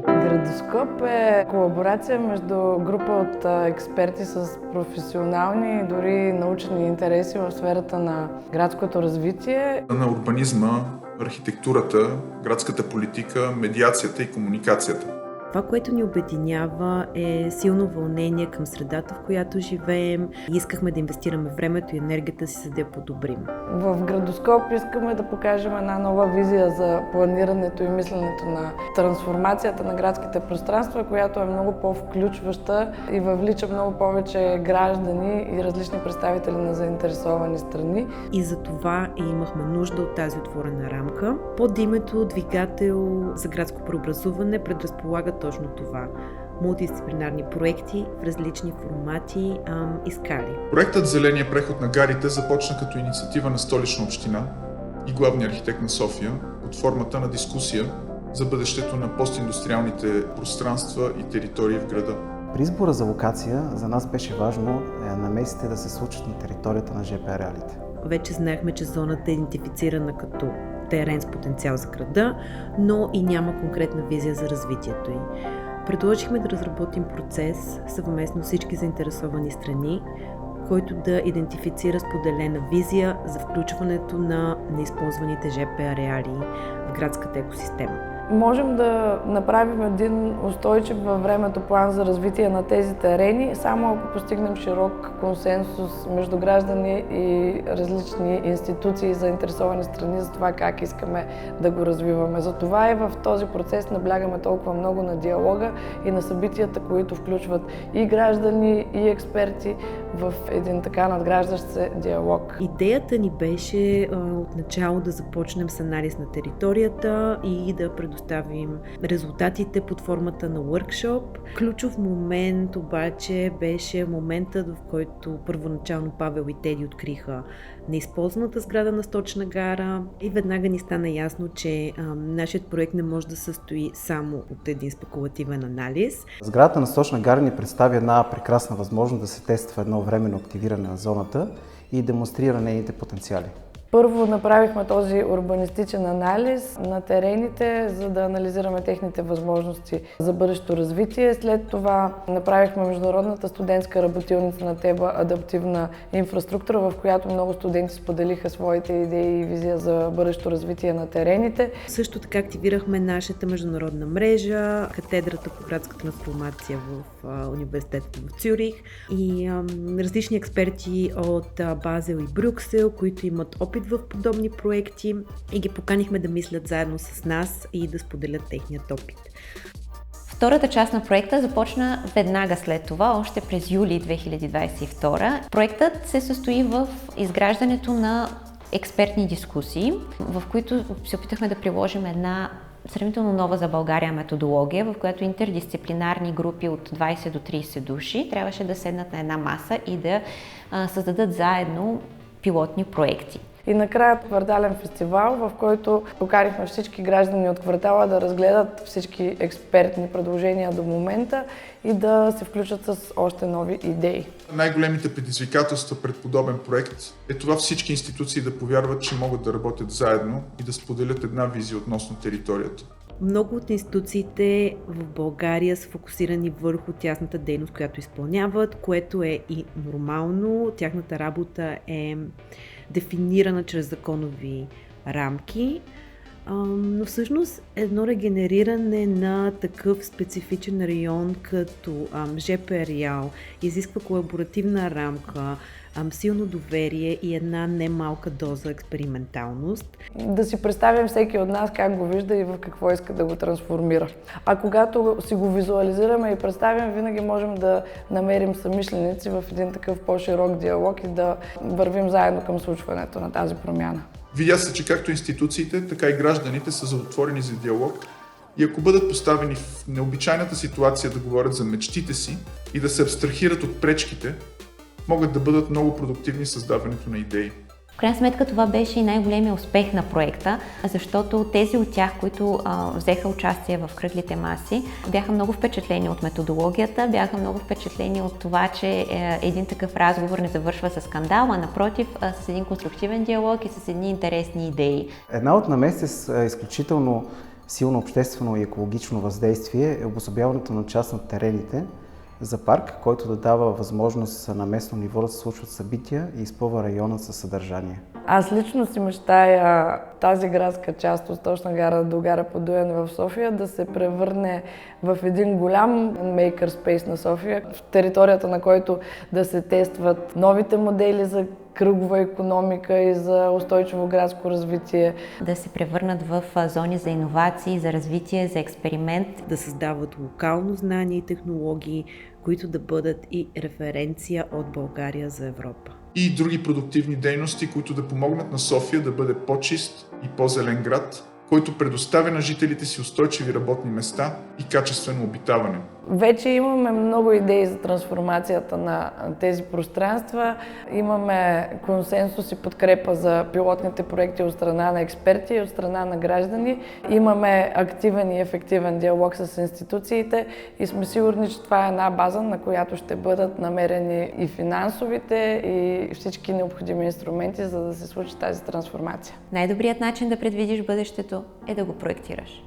Градоскоп е колаборация между група от експерти с професионални и дори научни интереси в сферата на градското развитие. На урбанизма, архитектурата, градската политика, медиацията и комуникацията. Това, което ни обединява, е силно вълнение към средата, в която живеем. Искахме да инвестираме времето и енергията си, за да я подобрим. В Градоскоп искаме да покажем една нова визия за планирането и мисленето на трансформацията на градските пространства, която е много по-включваща и въвлича много повече граждани и различни представители на заинтересовани страни. И за това имахме нужда от тази отворена рамка. Под името Двигател за градско преобразуване предразполага точно това. Мултидисциплинарни проекти в различни формати и скали. Проектът Зеления преход на гарите започна като инициатива на Столична община и главния архитект на София под формата на дискусия за бъдещето на постиндустриалните пространства и територии в града. При избора за локация за нас беше важно намесите да се случат на територията на ЖП ареалите. Вече знаехме, че зоната е идентифицирана като терен с потенциал за града, но и няма конкретна визия за развитието й. Предложихме да разработим процес съвместно с всички заинтересовани страни, който да идентифицира споделена визия за включването на неизползваните ЖП ареали в градската екосистема. Можем да направим един устойчив във времето план за развитие на тези терени, само ако постигнем широк консенсус между граждани и различни институции и заинтересовани страни за това как искаме да го развиваме. Затова и в този процес наблягаме толкова много на диалога и на събитията, които включват и граждани, и експерти в един така надграждащ се диалог. Идеята ни беше отначало да започнем с анализ на територията и да предоставим резултатите под формата на workshop. Ключов момент обаче беше моментът, в който първоначално Павел и Теди откриха неизползваната сграда на Столична гара и веднага ни стана ясно, че нашият проект не може да се състои само от един спекулативен анализ. Сградата на Столична гара ни представи една прекрасна възможност да се тества едно временно активиране на зоната и демонстрира нейните потенциали. Първо направихме този урбанистичен анализ на терените, за да анализираме техните възможности за бъдещо развитие. След това направихме международната студентска работилница на ТЕБА адаптивна инфраструктура, в която много студенти споделиха своите идеи и визия за бъдещо развитие на терените. Също така активирахме нашата международна мрежа, катедрата по градска трансформация в университета в Цюрих и различни експерти от Базел и Брюксел, които имат опит в подобни проекти и ги поканихме да мислят заедно с нас и да споделят техният опит. Втората част на проекта започна веднага след това, още през юли 2022. Проектът се състои в изграждането на експертни дискусии, в които се опитахме да приложим една сравнително нова за България методология, в която интердисциплинарни групи от 20 до 30 души трябваше да седнат на една маса и да създадат заедно пилотни проекти. И накрая квартален фестивал, в който поканихме всички граждани от квартала да разгледат всички експертни предложения до момента и да се включат с още нови идеи. Най-големите предизвикателства пред подобен проект е това всички институции да повярват, че могат да работят заедно и да споделят една визия относно територията. Много от институциите в България са фокусирани върху тясната дейност, която изпълняват, което е и нормално. Тяхната работа е дефинирана чрез законови рамки, но всъщност едно регенериране на такъв специфичен район като ЖП ареал изисква колаборативна рамка, силно доверие и една немалка доза експерименталност. Да си представим всеки от нас как го вижда и в какво иска да го трансформира. А когато си го визуализираме и представим, винаги можем да намерим съмишленици в един такъв по-широк диалог и да вървим заедно към случването на тази промяна. Видя се, че както институциите, така и гражданите са отворени за диалог и ако бъдат поставени в необичайната ситуация да говорят за мечтите си и да се абстрахират от пречките, могат да бъдат много продуктивни в създаването на идеи. В крайна сметка това беше и най-големия успех на проекта, защото тези от тях, които взеха участие в кръглите маси, бяха много впечатлени от методологията, бяха много впечатлени от това, че един такъв разговор не завършва с скандал, а напротив с един конструктивен диалог и с едни интересни идеи. Една от намесите с изключително силно обществено и екологично въздействие е обособяването на част на терените за парк, който да дава възможност на местно ниво да се случват събития и изпълва района със съдържание. Аз лично си мечтая тази градска част от Столична гара до гара Подуяне в София да се превърне в един голям мейкър спейс на София, в територията на който да се тестват новите модели за кръгова икономика и за устойчиво градско развитие. Да се превърнат в зони за иновации, за развитие, за експеримент. Да създават локално знание и технологии, които да бъдат и референция от България за Европа. И други продуктивни дейности, които да помогнат на София да бъде по-чист и по-зелен град, който предоставя на жителите си устойчиви работни места и качествено обитаване. Вече имаме много идеи за трансформацията на тези пространства. Имаме консенсус и подкрепа за пилотните проекти от страна на експерти и от страна на граждани. Имаме активен и ефективен диалог с институциите и сме сигурни, че това е една база, на която ще бъдат намерени и финансовите, и всички необходими инструменти, за да се случи тази трансформация. Най-добрият начин да предвидиш бъдещето е да го проектираш.